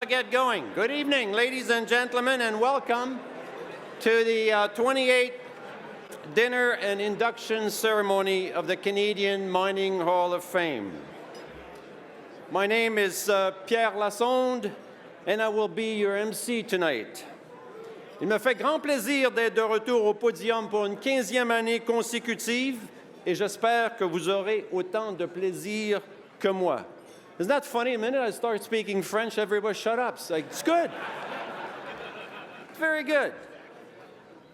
Get going. Good evening, ladies and gentlemen, and welcome to the 28th dinner and induction ceremony of the Canadian Mining Hall of Fame. My name is Pierre Lassonde, and I will be your MC tonight. Il me fait grand plaisir d'être de retour au podium pour une 15e année consécutive, et j'espère que vous aurez autant de plaisir que moi. Isn't that funny? The minute I start speaking French, everybody shut up. It's like, it's good. It's very good.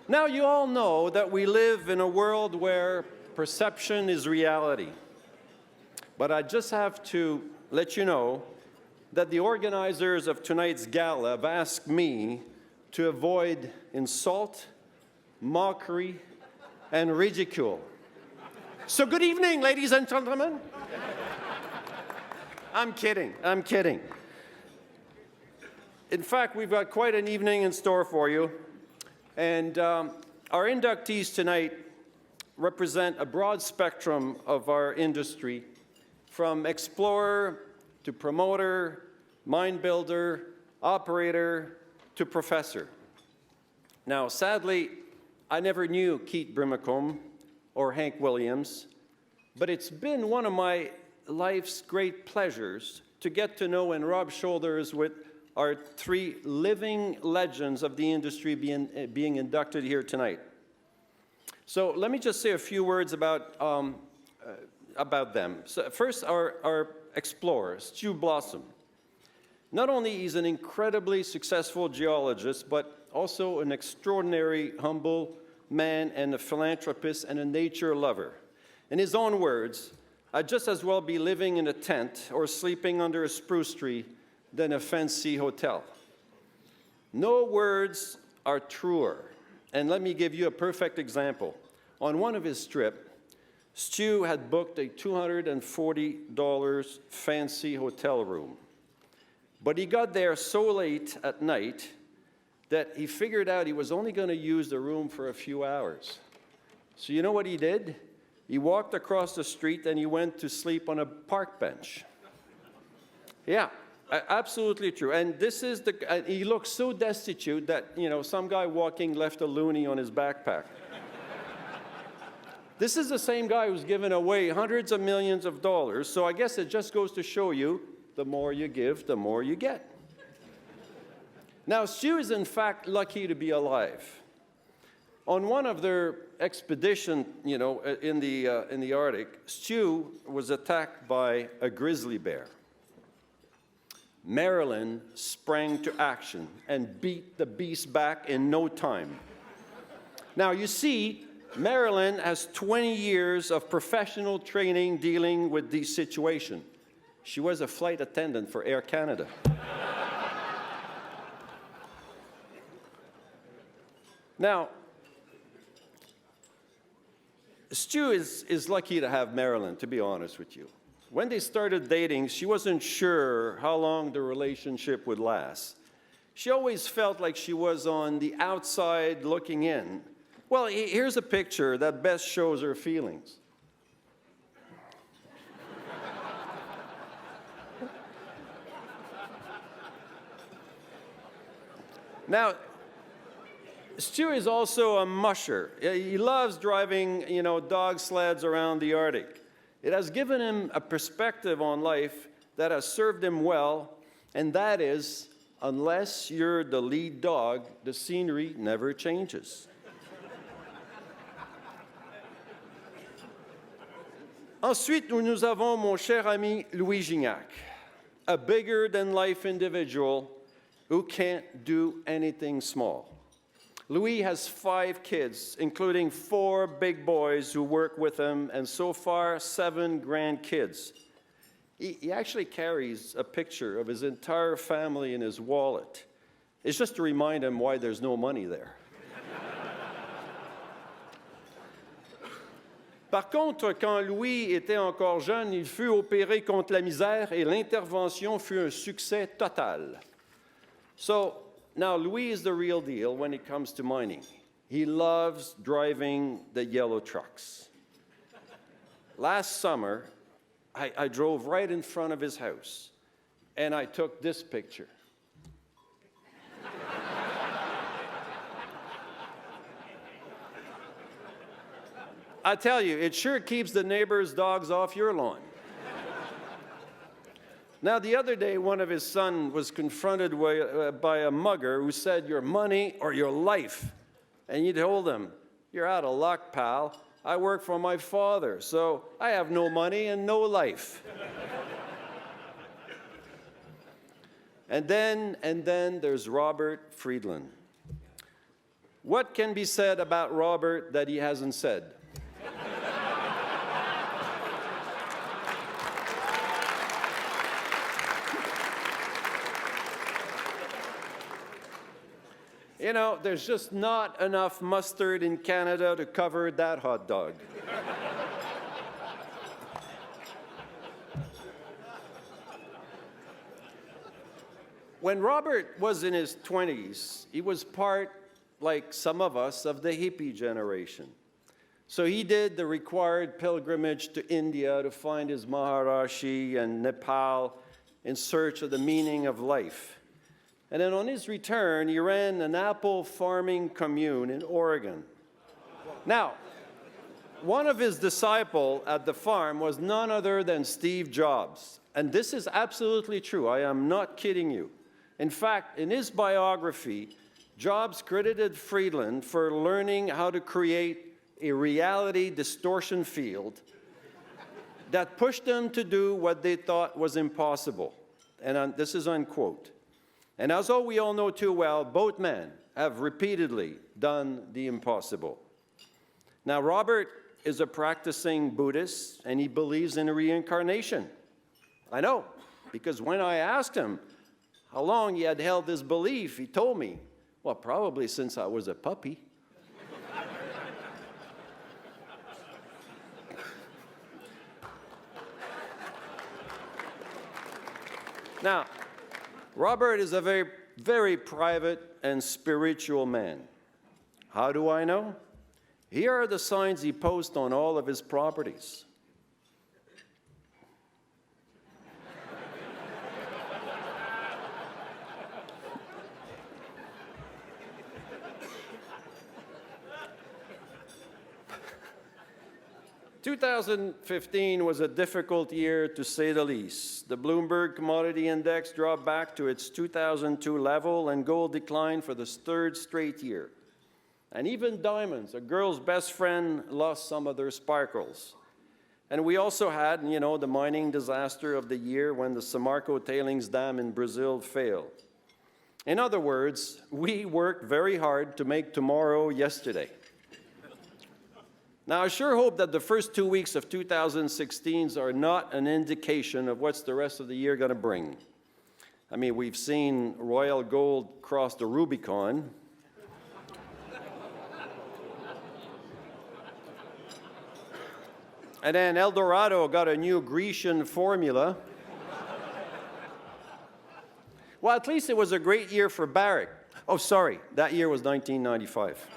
Now, you all know that we live in a world where perception is reality. But I just have to let you know that the organizers of tonight's gala have asked me to avoid insult, mockery, and ridicule. So good evening, ladies and gentlemen. I'm kidding. I'm kidding. In fact, we've got quite an evening in store for you. And our inductees tonight represent a broad spectrum of our industry, from explorer to promoter, mine builder, operator, to professor. Now, sadly, I never knew Keith Brimacombe or Hank Williams, but it's been one of my life's great pleasures to get to know and rub shoulders with our three living legends of the industry being inducted here tonight. So let me just say a few words about them. So first, our explorer, Stu Blossom. Not only is he an incredibly successful geologist, but also an extraordinary, humble man and a philanthropist and a nature lover. In his own words, I'd just as well be living in a tent or sleeping under a spruce tree than a fancy hotel. No words are truer. And let me give you a perfect example. On one of his trips, Stu had booked a $240 fancy hotel room. But he got there so late at night that he figured out he was only going to use the room for a few hours. So you know what he did? He walked across the street and he went to sleep on a park bench. Yeah, absolutely true. And this is he looked so destitute that, you know, some guy walking left a loonie on his backpack. This is the same guy who's given away hundreds of millions of dollars. So I guess it just goes to show you, the more you give, the more you get. Now, Stu is in fact lucky to be alive. On one of their expeditions, you know, in the Arctic, Stu was attacked by a grizzly bear. Marilyn sprang to action and beat the beast back in no time. Now, you see, Marilyn has 20 years of professional training dealing with these situations. She was a flight attendant for Air Canada. Now, Stu is lucky to have Marilyn, to be honest with you. When they started dating, she wasn't sure how long the relationship would last. She always felt like she was on the outside looking in. Well, here's a picture that best shows her feelings. Now, Stu is also a musher. He loves driving, you know, dog sleds around the Arctic. It has given him a perspective on life that has served him well, and that is, unless you're the lead dog, the scenery never changes. Ensuite, nous avons mon cher ami Louis Gignac, a bigger-than-life individual who can't do anything small. Louis has 5 kids, including 4 big boys who work with him, and so far 7 grandkids. He actually carries a picture of his entire family in his wallet. It's just to remind him why there's no money there. Par contre, quand Louis était encore jeune, il fut opéré contre la misère et l'intervention fut un succès total. So, now, Louis is the real deal when it comes to mining. He loves driving the yellow trucks. Last summer, I drove right in front of his house, and I took this picture. I tell you, it sure keeps the neighbor's dogs off your lawn. Now, the other day, one of his sons was confronted by a mugger who said, "Your money or your life." And he told him, "You're out of luck, pal. I work for my father, so I have no money and no life." And then there's Robert Friedland. What can be said about Robert that he hasn't said? You know, there's just not enough mustard in Canada to cover that hot dog. When Robert was in his 20s, he was part, like some of us, of the hippie generation. So he did the required pilgrimage to India to find his Maharishi and Nepal in search of the meaning of life. And then on his return, he ran an apple farming commune in Oregon. Now, one of his disciples at the farm was none other than Steve Jobs. And this is absolutely true. I am not kidding you. In fact, in his biography, Jobs credited Friedland for learning how to create a reality distortion field that pushed them to do what they thought was impossible. And this is unquote. And as we all know too well, both men have repeatedly done the impossible. Now, Robert is a practicing Buddhist, and he believes in reincarnation. I know, because when I asked him how long he had held this belief, he told me, well, probably since I was a puppy. Now, Robert is a very, very private and spiritual man. How do I know? Here are the signs he posts on all of his properties. "2015 was a difficult year, to say the least. The Bloomberg Commodity Index dropped back to its 2002 level, and gold declined for the third straight year. And even diamonds, a girl's best friend, lost some of their sparkles. And we also had, the mining disaster of the year when the Samarco tailings dam in Brazil failed. In other words, we worked very hard to make tomorrow yesterday. Now, I sure hope that the first 2 weeks of 2016 are not an indication of what's the rest of the year going to bring. I mean, we've seen Royal Gold cross the Rubicon. And then El Dorado got a new Grecian formula. Well, at least it was a great year for Barrick. Oh, sorry, that year was 1995.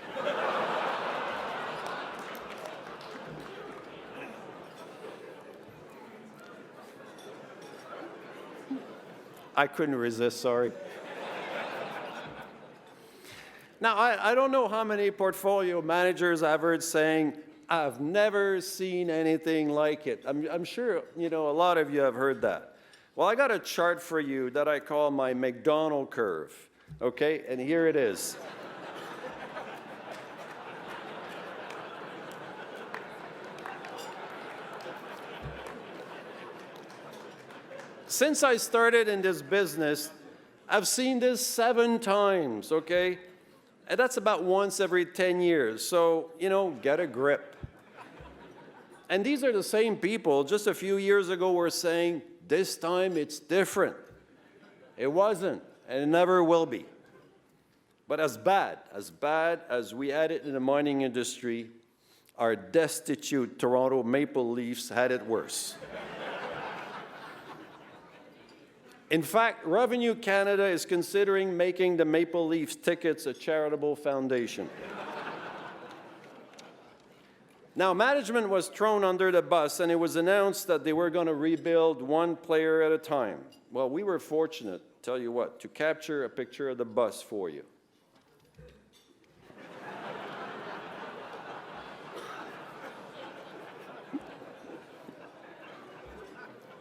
I couldn't resist, sorry. Now, I don't know how many portfolio managers I've heard saying, "I've never seen anything like it." I'm sure, a lot of you have heard that. Well, I got a chart for you that I call my McDonald curve, okay? And here it is. Since I started in this business, I've seen this 7 times, okay? And that's about once every 10 years. So, get a grip. And these are the same people just a few years ago were saying, this time it's different. It wasn't, and it never will be. But as bad as we had it in the mining industry, our destitute Toronto Maple Leafs had it worse. In fact, Revenue Canada is considering making the Maple Leafs tickets a charitable foundation. Now, management was thrown under the bus, and it was announced that they were going to rebuild one player at a time. Well, we were fortunate, tell you what, to capture a picture of the bus for you.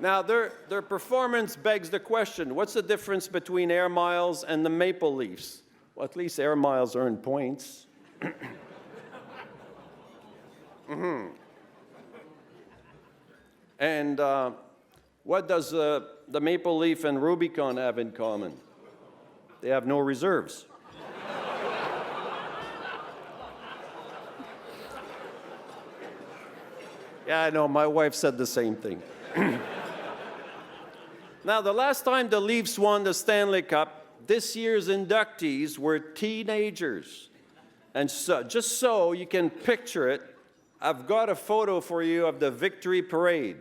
Now, their performance begs the question, what's the difference between Air Miles and the Maple Leafs? Well, at least Air Miles earn points. And what does the Maple Leaf and Rubicon have in common? They have no reserves. Yeah, I know, my wife said the same thing. Now, the last time the Leafs won the Stanley Cup, this year's inductees were teenagers. And so, just so you can picture it, I've got a photo for you of the victory parade.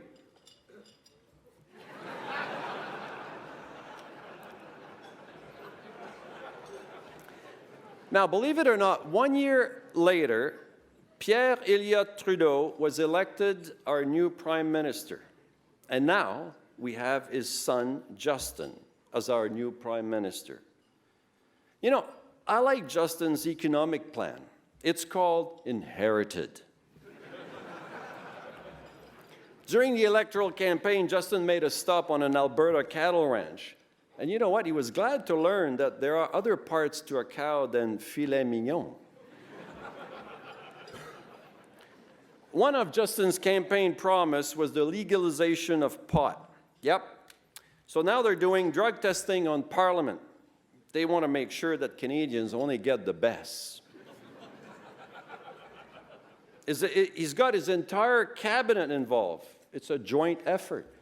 Now, believe it or not, 1 year later, Pierre Trudeau was elected our new Prime Minister. And now we have his son, Justin, as our new Prime Minister. You know, I like Justin's economic plan. It's called Inherited. During the electoral campaign, Justin made a stop on an Alberta cattle ranch. And you know what? He was glad to learn that there are other parts to a cow than filet mignon. One of Justin's campaign promise was the legalization of pot. Yep. So now they're doing drug testing on Parliament. They want to make sure that Canadians only get the best. He's got his entire cabinet involved. It's a joint effort.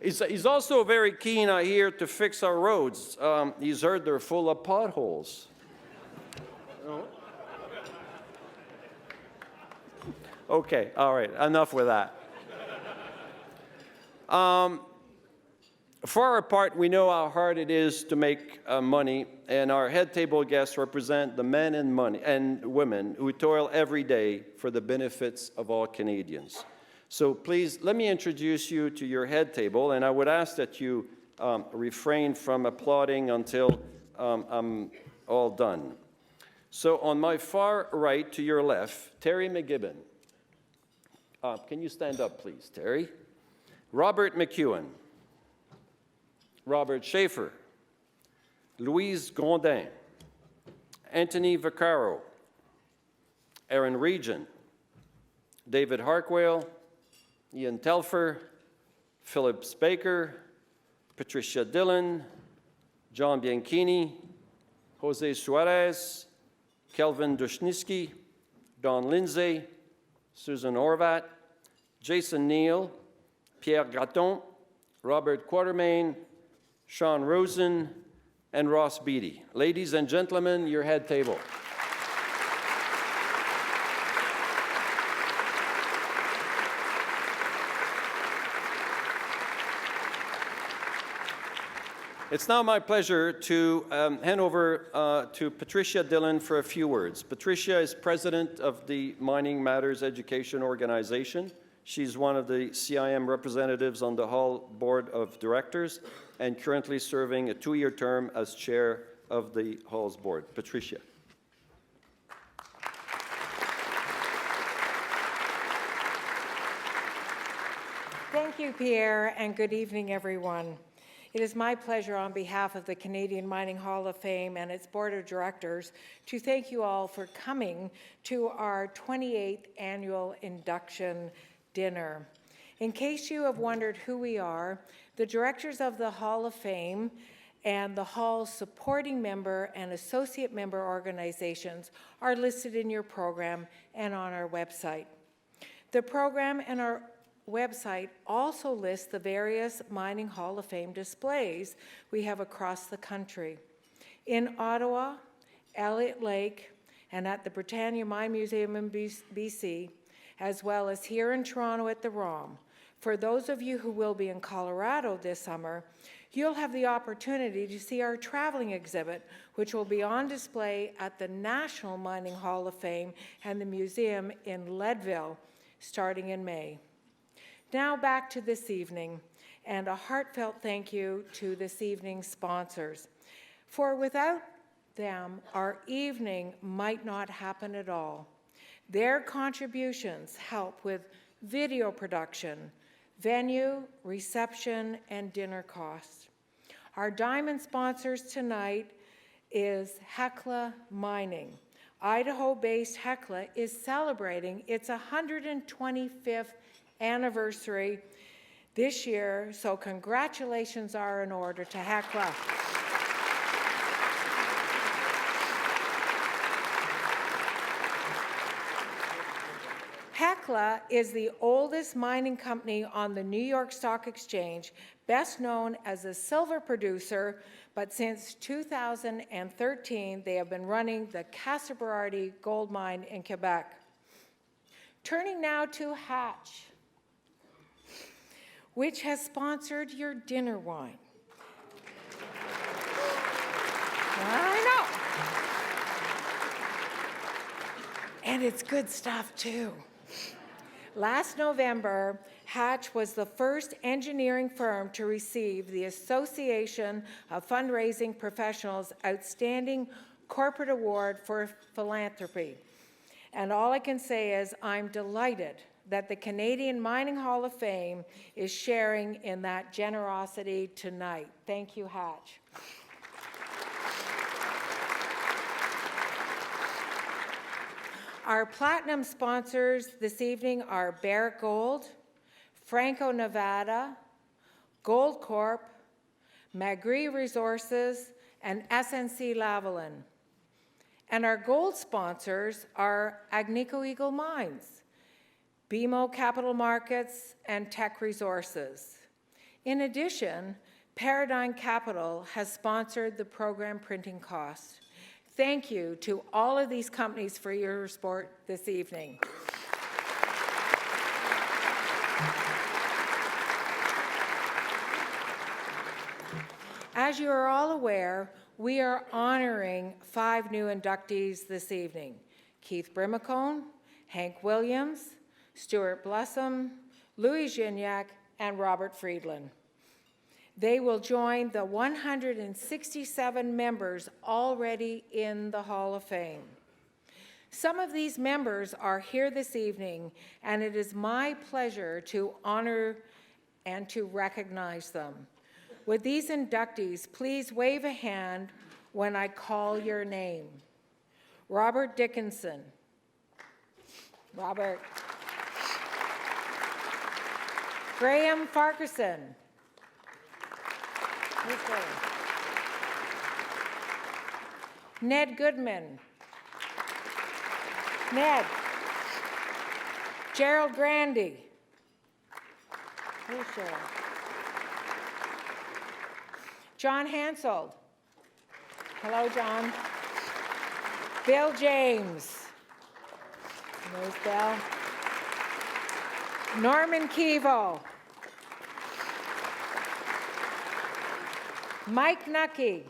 He's also very keen, I hear, to fix our roads. He's heard they're full of potholes. Okay, all right, enough with that. For our part, we know how hard it is to make money, and our head table guests represent the men and women who toil every day for the benefits of all Canadians. So please, let me introduce you to your head table, and I would ask that you refrain from applauding until I'm all done. So on my far right to your left, Terry McGibbon. Can you stand up, please, Terry? Robert McEwen. Robert Schaefer. Louise Grondin. Anthony Vaccaro. Aaron Regent. David Harkwell. Ian Telfer, Philip Baker, Patricia Dillon, John Bianchini, Jose Suarez, Kelvin Dushnisky, Don Lindsay, Susan Horvat, Jason Neal, Pierre Gratton, Robert Quatermain, Sean Rosen, and Ross Beatty. Ladies and gentlemen, your head table. It's now my pleasure to hand over to Patricia Dillon for a few words. Patricia is president of the Mining Matters Education Organization. She's one of the CIM representatives on the Hall Board of Directors and currently serving a 2-year term as chair of the Hall's board. Patricia. Thank you, Pierre, and good evening, everyone. It is my pleasure on behalf of the Canadian Mining Hall of Fame and its Board of Directors to thank you all for coming to our 28th annual induction dinner. In case you have wondered who we are, the directors of the Hall of Fame and the Hall's supporting member and associate member organizations are listed in your program and on our website. The program and our website also lists the various Mining Hall of Fame displays we have across the country. In Ottawa, Elliott Lake, and at the Britannia Mine Museum in BC, as well as here in Toronto at the ROM. For those of you who will be in Colorado this summer, you'll have the opportunity to see our traveling exhibit, which will be on display at the National Mining Hall of Fame and the museum in Leadville, starting in May. Now back to this evening, and a heartfelt thank you to this evening's sponsors. For without them, our evening might not happen at all. Their contributions help with video production, venue, reception, and dinner costs. Our diamond sponsors tonight is Hecla Mining. Idaho-based Hecla is celebrating its 125th anniversary this year, so congratulations are in order to Hecla. Hecla is the oldest mining company on the New York Stock Exchange, best known as a silver producer, but since 2013, they have been running the Casa Berardi gold mine in Quebec. Turning now to Hatch, which has sponsored your dinner wine. I know. And it's good stuff, too. Last November, Hatch was the first engineering firm to receive the Association of Fundraising Professionals Outstanding Corporate Award for Philanthropy. And all I can say is I'm delighted that the Canadian Mining Hall of Fame is sharing in that generosity tonight. Thank you, Hatch. Our platinum sponsors this evening are Barrick Gold, Franco-Nevada, Gold Corp, Magri Resources, and SNC Lavalin. And our gold sponsors are Agnico Eagle Mines, BMO Capital Markets, and Teck Resources. In addition, Paradigm Capital has sponsored the program Printing Costs. Thank you to all of these companies for your support this evening. As you are all aware, we are honoring 5 new inductees this evening: Keith Brimacone, Hank Williams, Stuart Blossom, Louis Gignac, and Robert Friedland. They will join the 167 members already in the Hall of Fame. Some of these members are here this evening, and it is my pleasure to honor and to recognize them. Would these inductees please wave a hand when I call your name? Robert Dickinson. Robert. Graham Farquharson. Ned Goodman. Ned. Gerald Grandy. Who's Gerald? John Hansold. Hello, John. Bill James. There's Bill. Norman Keevo. Mike Nucky.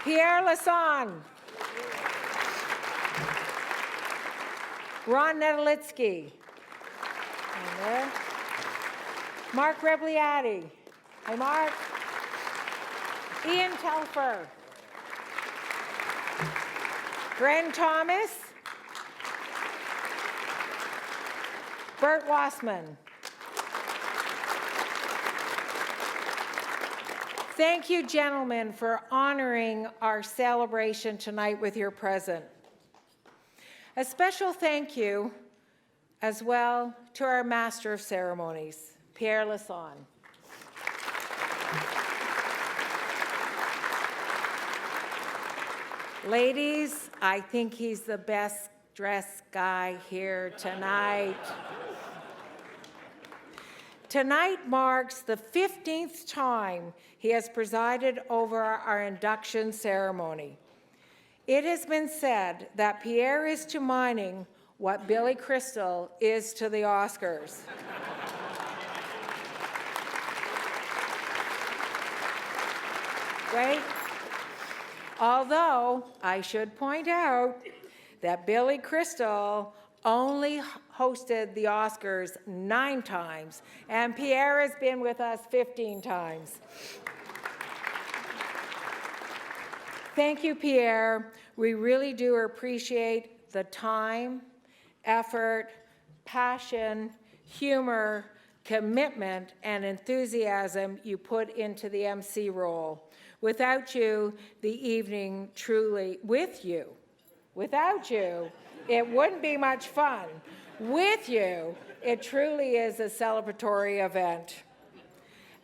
Pierre Lassonde. Ron Nedolitsky. Mark Rebliati. Hi, Mark. Ian Telfer. Gren Thomas. Bert Wassman. Thank you, gentlemen, for honoring our celebration tonight with your presence. A special thank you as well to our Master of Ceremonies, Pierre Lassonde. Ladies, I think he's the best dressed guy here tonight. Tonight marks the 15th time he has presided over our induction ceremony. It has been said that Pierre is to mining what Billy Crystal is to the Oscars. Right? Although I should point out that Billy Crystal only hosted the Oscars 9 times, and Pierre has been with us 15 times. Thank you, Pierre, We really do appreciate the time, effort, passion, humor, commitment, and enthusiasm you put into the MC role. Without you, the evening truly, without you, it wouldn't be much fun. With you, it truly is a celebratory event.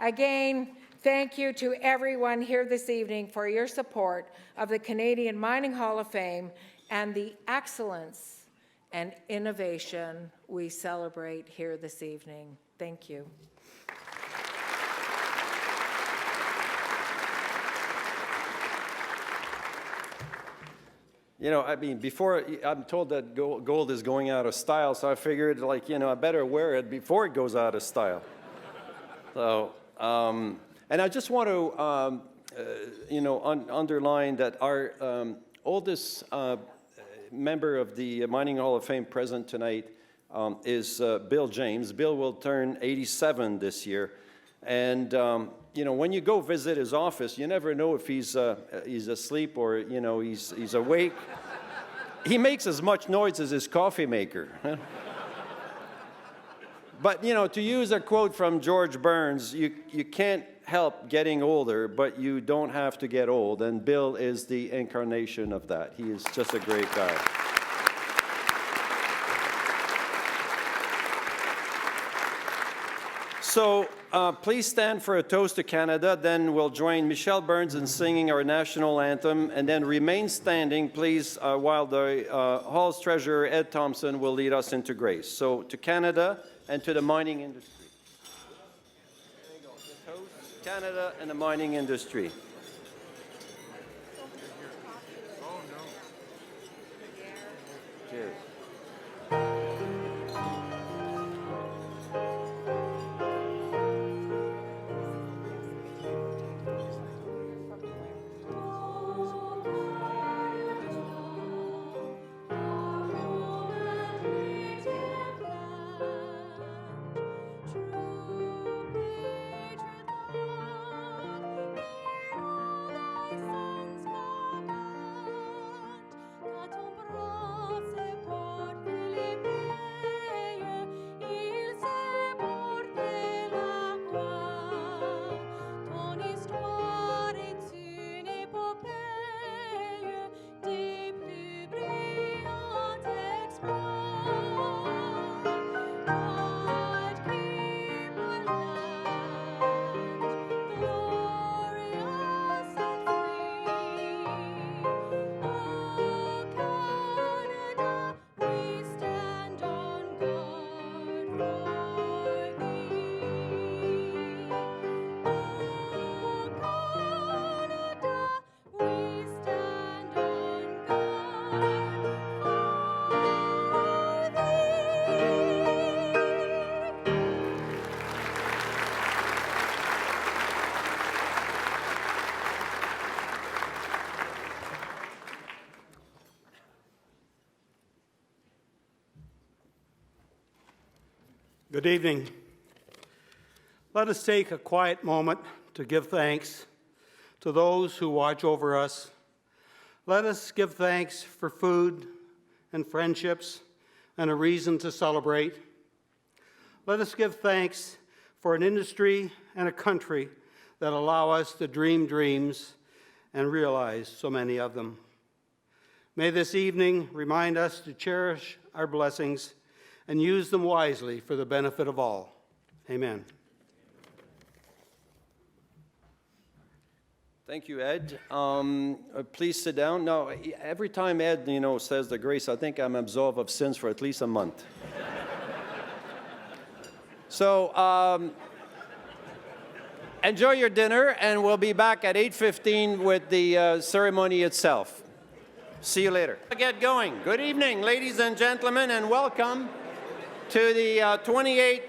Again, thank you to everyone here this evening for your support of the Canadian Mining Hall of Fame and the excellence and innovation we celebrate here this evening. Thank you. You know, I mean, before, I'm told that gold is going out of style, so I figured, like, you know, I better wear it before it goes out of style. So, and I just want to, you know, underline that our oldest member of the Mining Hall of Fame present tonight is Bill James. Bill will turn 87 this year. And, you know, when you go visit his office, you never know if he's asleep or, you know, he's awake. He makes as much noise as his coffee maker. But, you know, to use a quote from George Burns, you can't help getting older, but you don't have to get old. And Bill is the incarnation of that. He is just a great guy. So please stand for a toast to Canada. Then we'll join Michelle Burns in singing our national anthem. And then remain standing, please, while the Hall's treasurer, Ed Thompson, will lead us into grace. So to Canada and to the mining industry. There you go. The toast, Canada and the mining industry. Oh, no. Cheers. Good evening. Let us take a quiet moment to give thanks to those who watch over us. Let us give thanks for food and friendships and a reason to celebrate. Let us give thanks for an industry and a country that allow us to dream dreams and realize so many of them. May this evening remind us to cherish our blessings and use them wisely for the benefit of all. Amen. Thank you, Ed. Please sit down. Now, every time Ed, you know, says the grace, I think I'm absolved of sins for at least a month. So, enjoy your dinner, and we'll be back at 8:15 with the ceremony itself. See you later. Get going. Good evening, ladies and gentlemen, and welcome to the 28th